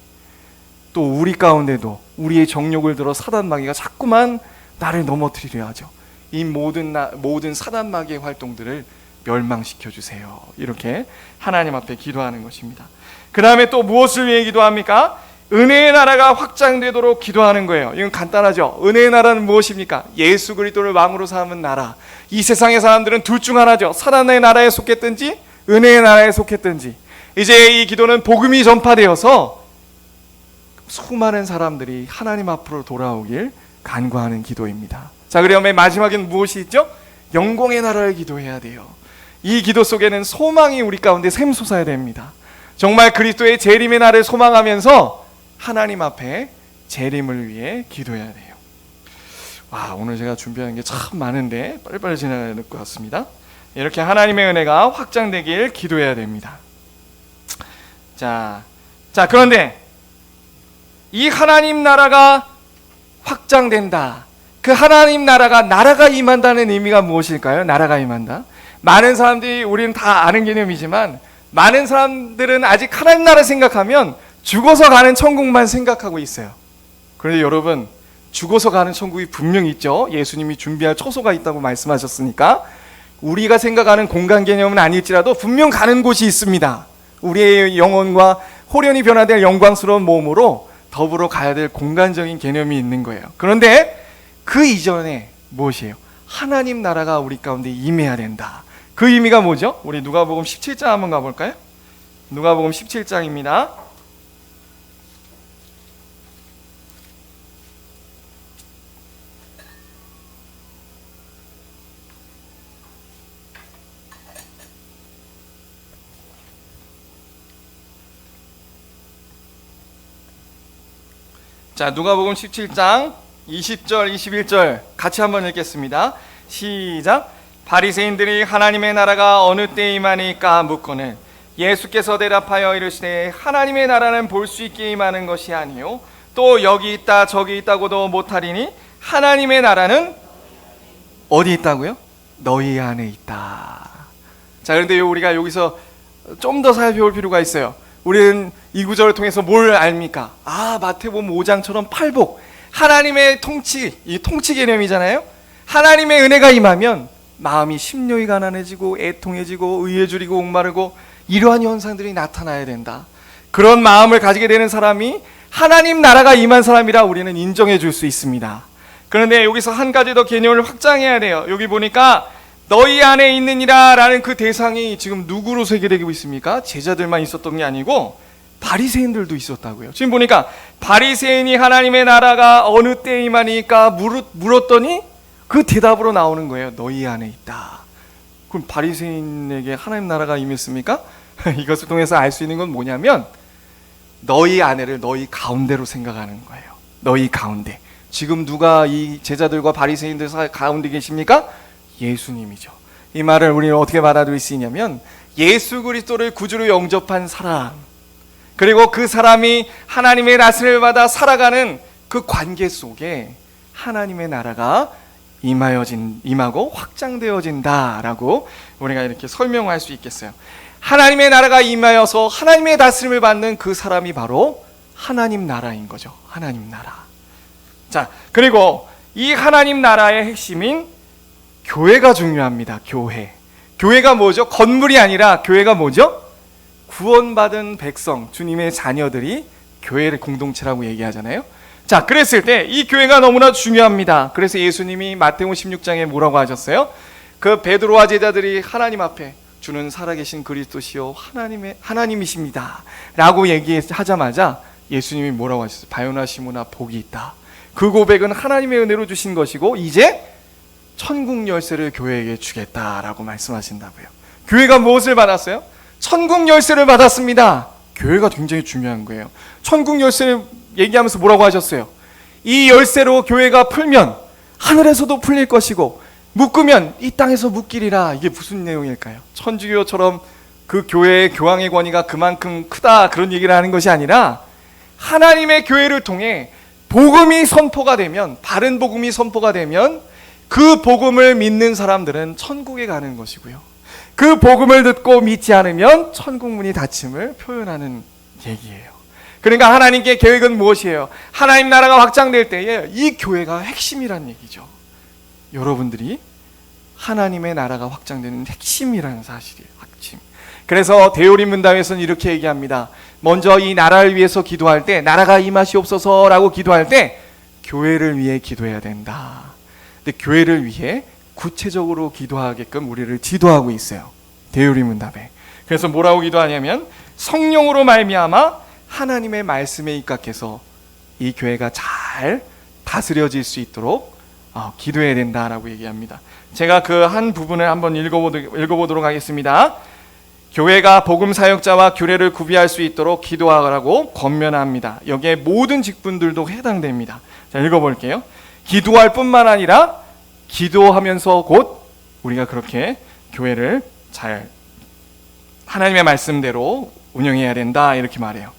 또 우리 가운데도 우리의 정욕을 들어 사단 마귀가 자꾸만 나를 넘어뜨리려 하죠. 이 모든 사단 마귀의 활동들을 멸망시켜 주세요. 이렇게 하나님 앞에 기도하는 것입니다. 그 다음에 또 무엇을 위해 기도합니까? 은혜의 나라가 확장되도록 기도하는 거예요. 이건 간단하죠. 은혜의 나라는 무엇입니까? 예수 그리스도를 왕으로 삼은 나라. 이 세상의 사람들은 둘 중 하나죠. 사단의 나라에 속했든지 은혜의 나라에 속했든지. 이제 이 기도는 복음이 전파되어서 수많은 사람들이 하나님 앞으로 돌아오길 간구하는 기도입니다. 자, 그러면 마지막엔 무엇이 있죠? 영광의 나라를 기도해야 돼요. 이 기도 속에는 소망이 우리 가운데 샘솟아야 됩니다. 정말 그리스도의 재림의 날을 소망하면서 하나님 앞에 재림을 위해 기도해야 돼요. 와, 오늘 제가 준비하는 게 참 많은데 빨리빨리 지나가야 될 것 같습니다. 이렇게 하나님의 은혜가 확장되길 기도해야 됩니다. 자, 그런데 이 하나님 나라가 확장된다. 그 하나님 나라가 임한다는 의미가 무엇일까요? 나라가 임한다. 많은 사람들이, 우리는 다 아는 개념이지만 많은 사람들은 아직 하나님 나라 생각하면 죽어서 가는 천국만 생각하고 있어요. 그런데 여러분, 죽어서 가는 천국이 분명히 있죠. 예수님이 준비할 처소가 있다고 말씀하셨으니까. 우리가 생각하는 공간 개념은 아닐지라도 분명 가는 곳이 있습니다. 우리의 영혼과 호련히 변화될 영광스러운 몸으로 더불어 가야 될 공간적인 개념이 있는 거예요. 그런데 그 이전에 무엇이에요? 하나님 나라가 우리 가운데 임해야 된다. 그 의미가 뭐죠? 우리 누가복음 17장 한번 가볼까요? 누가복음 17장입니다. 자, 누가복음 17장 20절 21절 같이 한번 읽겠습니다. 시작. 바리새인들이 하나님의 나라가 어느 때에 임하니까 묻거늘 예수께서 대답하여 이르시되 하나님의 나라는 볼 수 있게 임하는 것이 아니요 또 여기 있다 저기 있다고도 못하리니 하나님의 나라는 어디 있다고요? 너희 안에 있다. 자, 그런데 우리가 여기서 좀 더 살펴볼 필요가 있어요. 우리는 이 구절을 통해서 뭘 압니까? 마태복음 5장처럼 팔복, 하나님의 통치, 이 통치 개념이잖아요. 하나님의 은혜가 임하면 마음이 심령이 가난해지고 애통해지고 의에 줄이고 목마르고 이러한 현상들이 나타나야 된다. 그런 마음을 가지게 되는 사람이 하나님 나라가 임한 사람이라 우리는 인정해 줄 수 있습니다. 그런데 여기서 한 가지 더 개념을 확장해야 돼요. 여기 보니까 너희 안에 있느니라 라는 그 대상이 지금 누구로 세계되고 있습니까? 제자들만 있었던 게 아니고 바리새인들도 있었다고요. 지금 보니까 바리새인이 하나님의 나라가 어느 때에 임하니까 물었더니 그 대답으로 나오는 거예요. 너희 안에 있다. 그럼 바리새인에게 하나님 나라가 임했습니까? 이것을 통해서 알 수 있는 건 뭐냐면 너희 안에를 너희 가운데로 생각하는 거예요. 너희 가운데. 지금 누가 이 제자들과 바리새인들 가운데 계십니까? 예수님이죠. 이 말을 우리는 어떻게 받아들일 수 있냐면 예수 그리스도를 구주로 영접한 사람, 그리고 그 사람이 하나님의 나스를 받아 살아가는 그 관계 속에 하나님의 나라가 임하고 확장되어진다라고 우리가 이렇게 설명할 수 있겠어요. 하나님의 나라가 임하여서 하나님의 다스림을 받는 그 사람이 바로 하나님 나라인 거죠. 하나님 나라. 자, 그리고 이 하나님 나라의 핵심인 교회가 중요합니다. 교회가 뭐죠? 건물이 아니라 교회가 뭐죠? 구원받은 백성, 주님의 자녀들이 교회를 공동체라고 얘기하잖아요. 자, 그랬을 때 이 교회가 너무나 중요합니다. 그래서 예수님이 마태복음 16장에 뭐라고 하셨어요? 그 베드로와 제자들이 하나님 앞에 주는 살아계신 그리스도시요 하나님이십니다 라고 얘기하자마자 예수님이 뭐라고 하셨어요? 바요나 시모나 복이 있다. 그 고백은 하나님의 은혜로 주신 것이고 이제 천국 열쇠를 교회에게 주겠다라고 말씀하신다고요. 교회가 무엇을 받았어요? 천국 열쇠를 받았습니다. 교회가 굉장히 중요한 거예요. 천국 열쇠를 얘기하면서 뭐라고 하셨어요? 이 열쇠로 교회가 풀면 하늘에서도 풀릴 것이고 묶으면 이 땅에서 묶이리라. 이게 무슨 내용일까요? 천주교처럼 그 교회의 교황의 권위가 그만큼 크다 그런 얘기를 하는 것이 아니라 하나님의 교회를 통해 복음이 선포가 되면, 바른 복음이 선포가 되면 그 복음을 믿는 사람들은 천국에 가는 것이고요, 그 복음을 듣고 믿지 않으면 천국 문이 닫힘을 표현하는 얘기예요. 그러니까 하나님께 계획은 무엇이에요? 하나님 나라가 확장될 때에 이 교회가 핵심이란 얘기죠. 여러분들이 하나님의 나라가 확장되는 핵심이라는 사실이에요. 핵심. 그래서 대요리 문답에서는 이렇게 얘기합니다. 먼저 이 나라를 위해서 기도할 때, 나라가 임하시옵소서라고 기도할 때 교회를 위해 기도해야 된다. 근데 교회를 위해 구체적으로 기도하게끔 우리를 지도하고 있어요. 대요리 문답에. 그래서 뭐라고 기도하냐면 성령으로 말미암아 하나님의 말씀에 입각해서 이 교회가 잘 다스려질 수 있도록 기도해야 된다라고 얘기합니다. 제가 그 한 부분을 한번 읽어보도록 하겠습니다. 교회가 복음 사역자와 규례를 구비할 수 있도록 기도하라고 권면합니다. 여기에 모든 직분들도 해당됩니다. 자, 읽어볼게요. 기도할 뿐만 아니라 기도하면서 곧 우리가 그렇게 교회를 잘 하나님의 말씀대로 운영해야 된다 이렇게 말해요.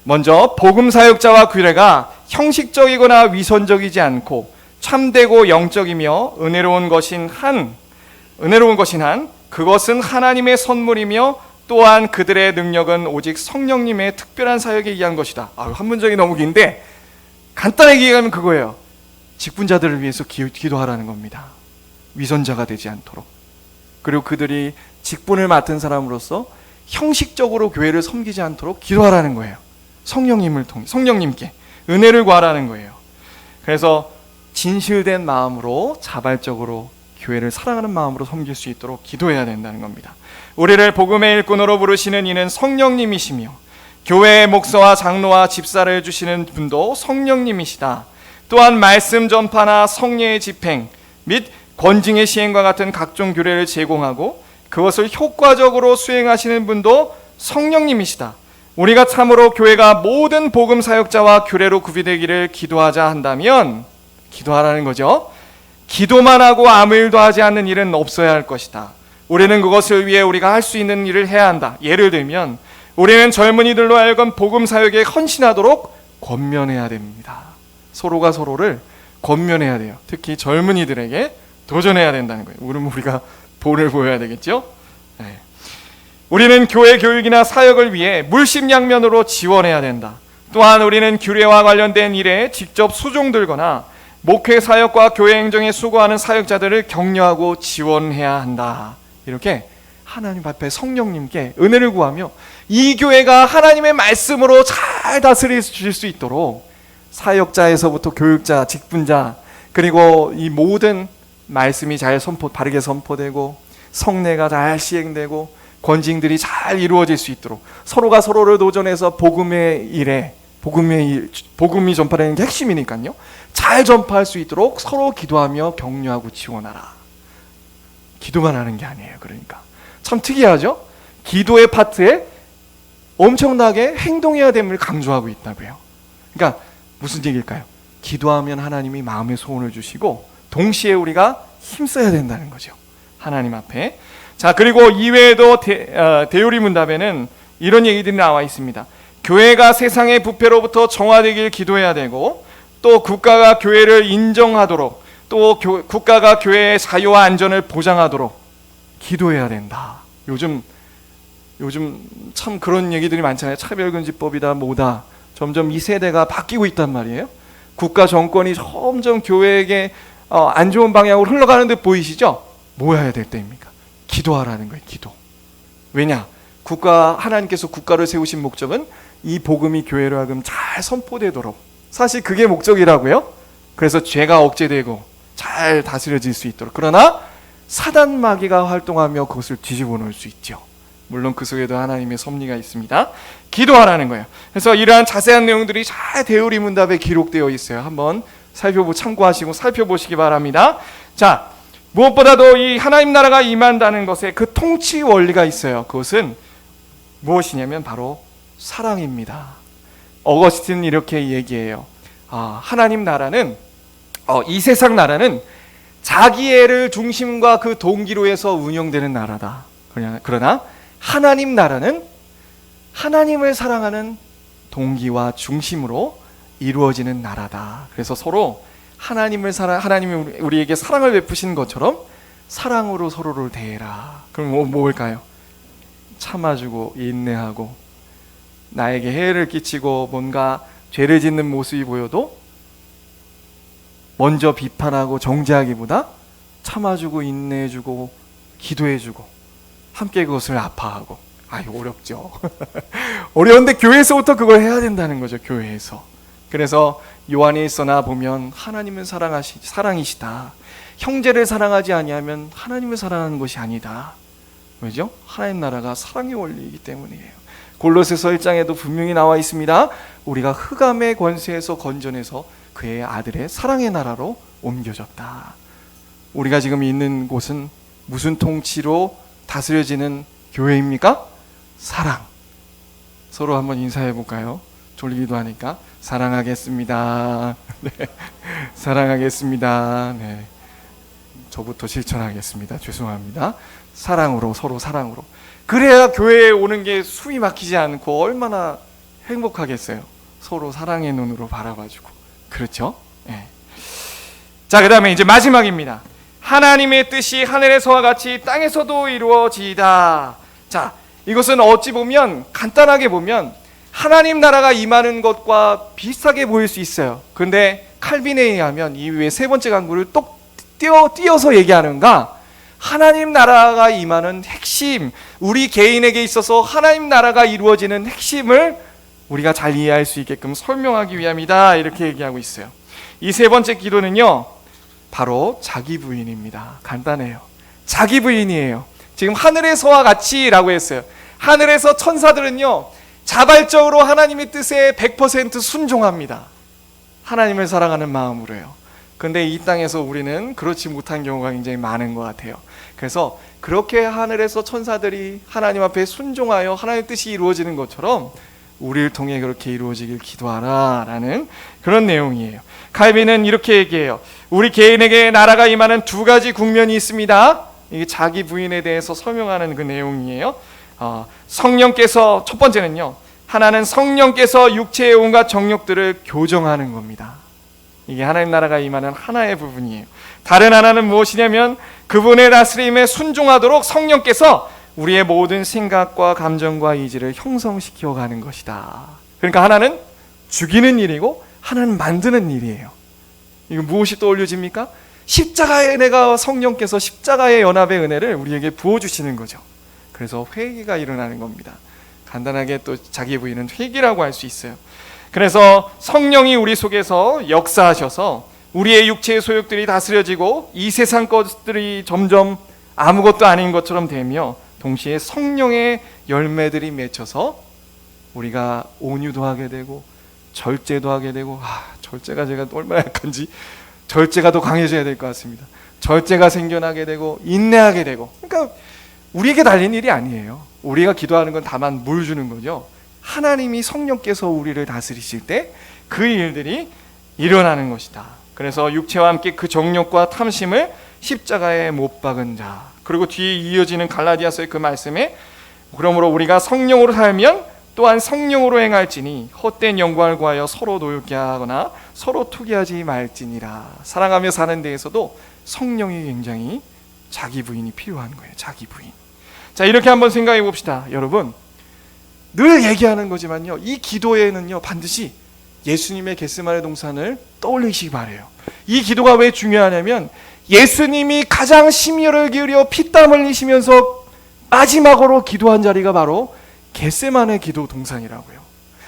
먼저 복음 사역자와 규례가 형식적이거나 위선적이지 않고 참되고 영적이며 은혜로운 것인 한 그것은 하나님의 선물이며 또한 그들의 능력은 오직 성령님의 특별한 사역에 의한 것이다. 한문적이 너무 긴데 간단하게 얘기하면 그거예요. 직분자들을 위해서 기도하라는 겁니다. 위선자가 되지 않도록. 그리고 그들이 직분을 맡은 사람으로서 형식적으로 교회를 섬기지 않도록 기도하라는 거예요. 성령님께 은혜를 구하라는 거예요. 그래서 진실된 마음으로 자발적으로 교회를 사랑하는 마음으로 섬길 수 있도록 기도해야 된다는 겁니다. 우리를 복음의 일꾼으로 부르시는 이는 성령님이시며 교회의 목사와 장로와 집사를 주시는 분도 성령님이시다. 또한 말씀 전파나 성례의 집행 및 권징의 시행과 같은 각종 규례를 제공하고 그것을 효과적으로 수행하시는 분도 성령님이시다. 우리가 참으로 교회가 모든 복음 사역자와 규례로 구비되기를 기도하자 한다면, 기도하라는 거죠. 기도만 하고 아무 일도 하지 않는 일은 없어야 할 것이다. 우리는 그것을 위해 우리가 할 수 있는 일을 해야 한다. 예를 들면 우리는 젊은이들로 하여금 복음 사역에 헌신하도록 권면해야 됩니다. 서로가 서로를 권면해야 돼요. 특히 젊은이들에게 도전해야 된다는 거예요. 우리가 볼을 보여야 되겠죠. 네. 우리는 교회 교육이나 사역을 위해 물심양면으로 지원해야 된다. 또한 우리는 규례와 관련된 일에 직접 수종들거나 목회 사역과 교회 행정에 수고하는 사역자들을 격려하고 지원해야 한다. 이렇게 하나님 앞에 성령님께 은혜를 구하며 이 교회가 하나님의 말씀으로 잘 다스릴 수 있도록 사역자에서부터 교육자, 직분자, 그리고 이 모든 말씀이 잘 바르게 선포되고 성례가 잘 시행되고 권징들이 잘 이루어질 수 있도록 서로가 서로를 도전해서 복음이 전파되는 게 핵심이니까요. 잘 전파할 수 있도록 서로 기도하며 격려하고 지원하라. 기도만 하는 게 아니에요. 그러니까 참 특이하죠? 기도의 파트에 엄청나게 행동해야 됨을 강조하고 있다고요. 그러니까 무슨 얘기일까요? 기도하면 하나님이 마음의 소원을 주시고 동시에 우리가 힘써야 된다는 거죠. 하나님 앞에. 자, 그리고 이외에도 대요리 문답에는 이런 얘기들이 나와 있습니다. 교회가 세상의 부패로부터 정화되길 기도해야 되고, 또 국가가 교회를 인정하도록, 또 국가가 교회의 자유와 안전을 보장하도록 기도해야 된다. 요즘 참 그런 얘기들이 많잖아요. 차별금지법이다 뭐다. 점점 이 세대가 바뀌고 있단 말이에요. 국가 정권이 점점 교회에게 안 좋은 방향으로 흘러가는 듯 보이시죠? 뭐 해야 될 때입니까? 기도하라는 거예요. 기도. 왜냐? 하나님께서 국가를 세우신 목적은 이 복음이 교회로 하여금 잘 선포되도록, 사실 그게 목적이라고요. 그래서 죄가 억제되고 잘 다스려질 수 있도록. 그러나 사단 마귀가 활동하며 그것을 뒤집어 놓을 수 있죠. 물론 그 속에도 하나님의 섭리가 있습니다. 기도하라는 거예요. 그래서 이러한 자세한 내용들이 잘 대요리 문답에 기록되어 있어요. 한번 참고하시고 살펴보시기 바랍니다. 자, 무엇보다도 이 하나님 나라가 임한다는 것에 그 통치 원리가 있어요. 그것은 무엇이냐면 바로 사랑입니다. 어거스틴은 이렇게 얘기해요. 하나님 나라는 이 세상 나라는 자기애를 중심과 그 동기로 해서 운영되는 나라다. 그러나 하나님 나라는 하나님을 사랑하는 동기와 중심으로 이루어지는 나라다. 그래서 서로 하나님이 우리에게 사랑을 베푸신 것처럼 사랑으로 서로를 대해라. 그럼 뭘까요? 참아주고 인내하고 나에게 해를 끼치고 뭔가 죄를 짓는 모습이 보여도 먼저 비판하고 정죄하기보다 참아주고 인내해주고 기도해주고 함께 그것을 아파하고. 어렵죠. 어려운데 교회에서부터 그걸 해야 된다는 거죠. 교회에서. 그래서 요한일서나 보면 하나님은 사랑이시다. 형제를 사랑하지 아니하면 하나님을 사랑하는 것이 아니다. 왜죠? 하나님 나라가 사랑의 원리이기 때문이에요. 골로새서 1장에도 분명히 나와 있습니다. 우리가 흑암의 권세에서 건져내서 그의 아들의 사랑의 나라로 옮겨졌다. 우리가 지금 있는 곳은 무슨 통치로 다스려지는 교회입니까? 사랑. 서로 한번 인사해 볼까요? 졸리기도 하니까. 사랑하겠습니다. 네. 사랑하겠습니다. 네. 저부터 실천하겠습니다. 죄송합니다. 사랑으로, 서로 사랑으로. 그래야 교회에 오는 게 숨이 막히지 않고 얼마나 행복하겠어요. 서로 사랑의 눈으로 바라봐주고. 그렇죠? 네. 자, 그 다음에 이제 마지막입니다. 하나님의 뜻이 하늘에서와 같이 땅에서도 이루어지이다. 자, 이것은 어찌 보면 간단하게 보면 하나님 나라가 임하는 것과 비슷하게 보일 수 있어요. 그런데 칼빈에 의하면 이 왜 세 번째 강구를 똑 띄어서 얘기하는가? 하나님 나라가 임하는 핵심, 우리 개인에게 있어서 하나님 나라가 이루어지는 핵심을 우리가 잘 이해할 수 있게끔 설명하기 위함이다, 이렇게 얘기하고 있어요. 이 세 번째 기도는요, 바로 자기 부인입니다. 간단해요. 자기 부인이에요. 지금 하늘에서와 같이 라고 했어요. 하늘에서 천사들은요, 자발적으로 하나님의 뜻에 100% 순종합니다. 하나님을 사랑하는 마음으로요. 그런데 이 땅에서 우리는 그렇지 못한 경우가 굉장히 많은 것 같아요. 그래서 그렇게 하늘에서 천사들이 하나님 앞에 순종하여 하나님의 뜻이 이루어지는 것처럼 우리를 통해 그렇게 이루어지길 기도하라 라는 그런 내용이에요. 칼빈은 이렇게 얘기해요. 우리 개인에게 나라가 임하는 두 가지 국면이 있습니다. 이게 자기 부인에 대해서 설명하는 그 내용이에요. 성령께서, 첫 번째는요, 하나는 성령께서 육체의 온갖 정욕들을 교정하는 겁니다. 이게 하나님 나라가 임하는 하나의 부분이에요. 다른 하나는 무엇이냐면 그분의 다스림에 순종하도록 성령께서 우리의 모든 생각과 감정과 의지를 형성시켜 가는 것이다. 그러니까 하나는 죽이는 일이고 하나는 만드는 일이에요. 이거 무엇이 떠올려집니까? 십자가의 은혜가, 성령께서 십자가의 연합의 은혜를 우리에게 부어주시는 거죠. 그래서 회개가 일어나는 겁니다. 간단하게 또 자기 부인은 회개라고 할 수 있어요. 그래서 성령이 우리 속에서 역사하셔서 우리의 육체의 소욕들이 다스려지고 이 세상 것들이 점점 아무것도 아닌 것처럼 되며 동시에 성령의 열매들이 맺혀서 우리가 온유도 하게 되고 절제도 하게 되고, 절제가 제가 얼마나 약한지 절제가 더 강해져야 될 것 같습니다. 절제가 생겨나게 되고 인내하게 되고, 그러니까 우리에게 달린 일이 아니에요. 우리가 기도하는 건 다만 물 주는 거죠. 하나님이 성령께서 우리를 다스리실 때 그 일들이 일어나는 것이다. 그래서 육체와 함께 그 정욕과 탐심을 십자가에 못 박은 자, 그리고 뒤에 이어지는 갈라디아서의 그 말씀에 그러므로 우리가 성령으로 살면 또한 성령으로 행할지니 헛된 영광을 구하여 서로 노엽게 하거나 서로 투기하지 말지니라. 사랑하며 사는 데에서도 성령이 굉장히 자기 부인이 필요한 거예요. 자기 부인. 자, 이렇게 한번 생각해 봅시다. 여러분, 늘 얘기하는 거지만요, 이 기도에는요 반드시 예수님의 겟세마네 동산을 떠올리시기 바래요. 이 기도가 왜 중요하냐면 예수님이 가장 심혈을 기울여 피땀 흘리시면서 마지막으로 기도한 자리가 바로 겟세마네 기도 동산이라고요.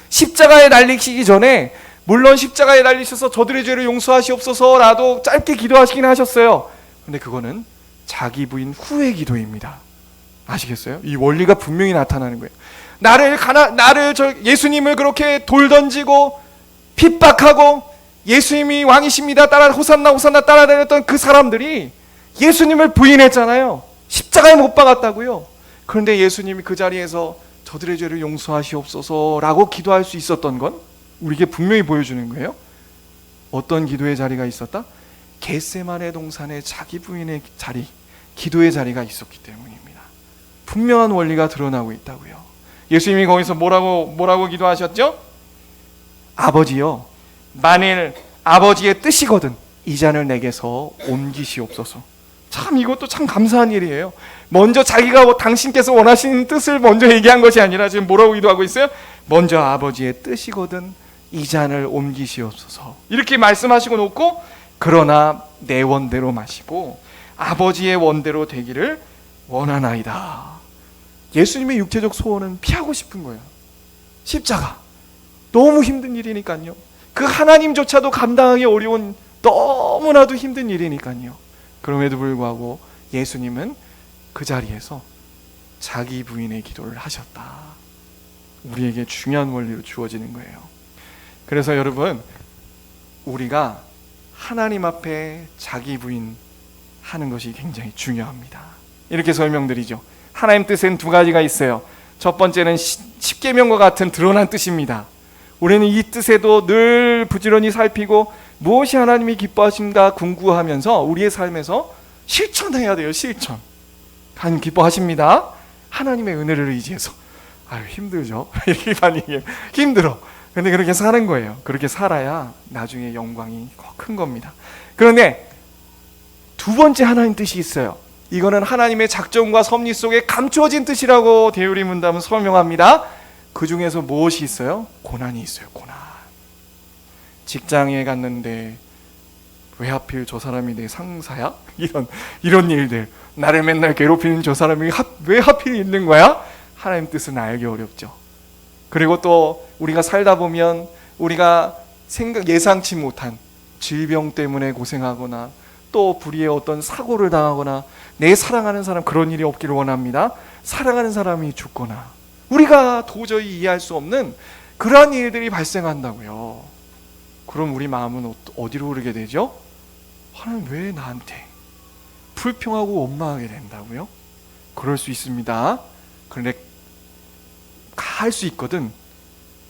십자가에 달리시기 전에, 물론 십자가에 달리셔서 저들의 죄를 용서하시옵소서라도 짧게 기도하시긴 하셨어요. 근데 그거는 자기 부인 후의 기도입니다. 아시겠어요? 이 원리가 분명히 나타나는 거예요. 예수님을 그렇게 돌 던지고 핍박하고 예수님이 왕이십니다 따라 호산나 호산나 따라다녔던 그 사람들이 예수님을 부인했잖아요. 십자가에 못 박았다고요. 그런데 예수님이 그 자리에서 저들의 죄를 용서하시옵소서라고 기도할 수 있었던 건 우리에게 분명히 보여주는 거예요. 어떤 기도의 자리가 있었다? 겟세마네 동산에 자기 부인의 자리, 기도의 자리가 있었기 때문입니다. 분명한 원리가 드러나고 있다고요. 예수님이 거기서 뭐라고 기도하셨죠? 아버지요, 만일 아버지의 뜻이거든 이 잔을 내게서 옮기시옵소서. 참, 이것도 참 감사한 일이에요. 먼저 자기가 당신께서 원하시는 뜻을 먼저 얘기한 것이 아니라 지금 뭐라고 기도하고 있어요? 먼저 아버지의 뜻이거든 이 잔을 옮기시옵소서, 이렇게 말씀하시고 놓고, 그러나 내 원대로 마시고 아버지의 원대로 되기를 원하나이다. 예수님의 육체적 소원은 피하고 싶은 거예요. 십자가 너무 힘든 일이니까요. 그 하나님조차도 감당하기 어려운 너무나도 힘든 일이니까요. 그럼에도 불구하고 예수님은 그 자리에서 자기 부인의 기도를 하셨다. 우리에게 중요한 원리로 주어지는 거예요. 그래서 여러분, 우리가 하나님 앞에 자기 부인 하는 것이 굉장히 중요합니다. 이렇게 설명드리죠. 하나님 뜻엔 두 가지가 있어요. 첫 번째는 십계명과 같은 드러난 뜻입니다. 우리는 이 뜻에도 늘 부지런히 살피고 무엇이 하나님이 기뻐하신가 궁구하면서 우리의 삶에서 실천해야 돼요. 실천. 하나님 기뻐하십니다. 하나님의 은혜를 의지해서. 힘들죠. 이렇게 반응해요. 힘들어. 근데 그렇게 사는 거예요. 그렇게 살아야 나중에 영광이 큰 겁니다. 그런데 두 번째 하나님 뜻이 있어요. 이거는 하나님의 작정과 섭리 속에 감추어진 뜻이라고 대우리 문답은 설명합니다. 그 중에서 무엇이 있어요? 고난이 있어요. 고난. 직장에 갔는데 왜 하필 저 사람이 내 상사야? 이런 일들, 나를 맨날 괴롭히는 저 사람이 왜 하필 있는 거야? 하나님 뜻은 알기 어렵죠. 그리고 또 우리가 살다 보면 우리가 예상치 못한 질병 때문에 고생하거나 또 불의의 어떤 사고를 당하거나, 내 사랑하는 사람, 그런 일이 없기를 원합니다. 사랑하는 사람이 죽거나 우리가 도저히 이해할 수 없는 그러한 일들이 발생한다고요. 그럼 우리 마음은 어디로 흐르게 되죠? 하나님 왜 나한테 불평하고 원망하게 된다고요? 그럴 수 있습니다. 그런데 할 수 있거든.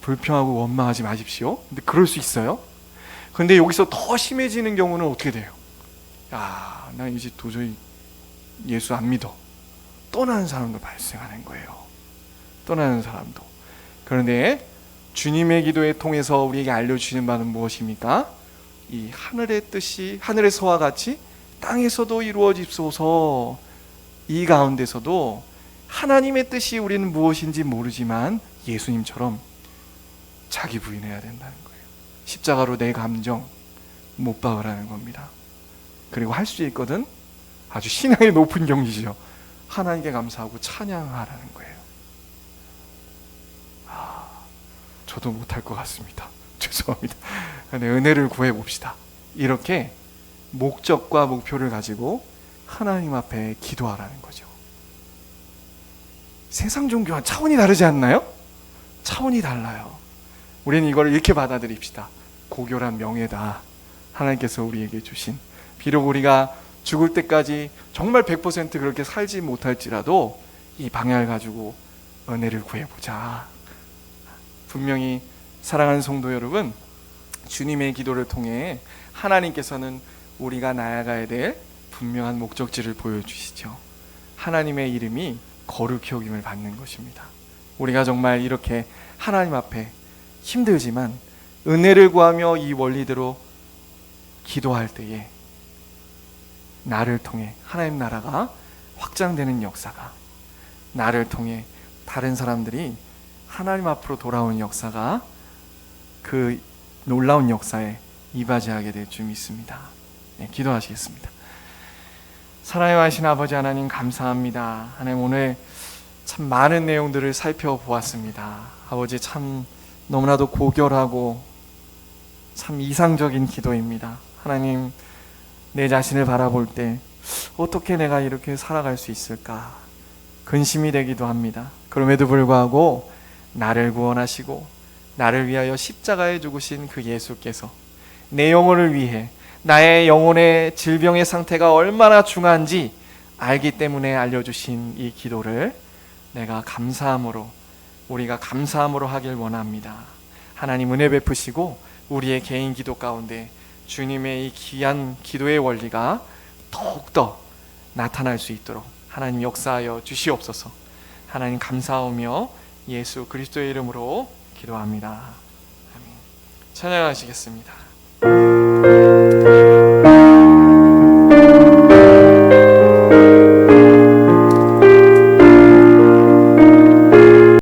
불평하고 원망하지 마십시오. 근데 그럴 수 있어요. 근데 여기서 더 심해지는 경우는 어떻게 돼요? 야, 나 이제 도저히 예수 안 믿어. 떠나는 사람도 발생하는 거예요. 떠나는 사람도. 그런데 주님의 기도에 통해서 우리에게 알려주시는 바는 무엇입니까? 이 하늘의 뜻이 하늘에서와 같이 땅에서도 이루어집소서. 이 가운데서도 하나님의 뜻이 우리는 무엇인지 모르지만 예수님처럼 자기 부인해야 된다는 거예요. 십자가로 내 감정 못 박으라는 겁니다. 그리고 할 수 있거든. 아주 신앙의 높은 경지죠. 하나님께 감사하고 찬양하라는 거예요. 저도 못할 것 같습니다. 죄송합니다. 근데 은혜를 구해봅시다. 이렇게 목적과 목표를 가지고 하나님 앞에 기도하라는 거죠. 세상 종교와 차원이 다르지 않나요? 차원이 달라요. 우리는 이걸 이렇게 받아들입시다. 고결한 명예다. 하나님께서 우리에게 주신. 비록 우리가 죽을 때까지 정말 100% 그렇게 살지 못할지라도 이 방향을 가지고 은혜를 구해보자. 분명히 사랑하는 성도 여러분, 주님의 기도를 통해 하나님께서는 우리가 나아가야 될 분명한 목적지를 보여주시죠. 하나님의 이름이 거룩히 여김을 받는 것입니다. 우리가 정말 이렇게 하나님 앞에 힘들지만 은혜를 구하며 이 원리대로 기도할 때에 나를 통해 하나님 나라가 확장되는 역사가, 나를 통해 다른 사람들이 하나님 앞으로 돌아오는 역사가, 그 놀라운 역사에 이바지하게 될 줄 믿습니다. 네, 기도하시겠습니다. 사랑하신 아버지 하나님, 감사합니다. 하나님, 오늘 참 많은 내용들을 살펴보았습니다. 아버지, 참 너무나도 고결하고 참 이상적인 기도입니다. 하나님, 내 자신을 바라볼 때 어떻게 내가 이렇게 살아갈 수 있을까 근심이 되기도 합니다. 그럼에도 불구하고 나를 구원하시고 나를 위하여 십자가에 죽으신 그 예수께서 내 영혼을 위해, 나의 영혼의 질병의 상태가 얼마나 중요한지 알기 때문에 알려주신 이 기도를 내가 감사함으로, 우리가 감사함으로 하길 원합니다. 하나님, 은혜 베푸시고 우리의 개인 기도 가운데 주님의 이 귀한 기도의 원리가 더욱더 나타날 수 있도록 하나님 역사하여 주시옵소서. 하나님, 감사하며 예수 그리스도의 이름으로 기도합니다. 아멘. 찬양하시겠습니다.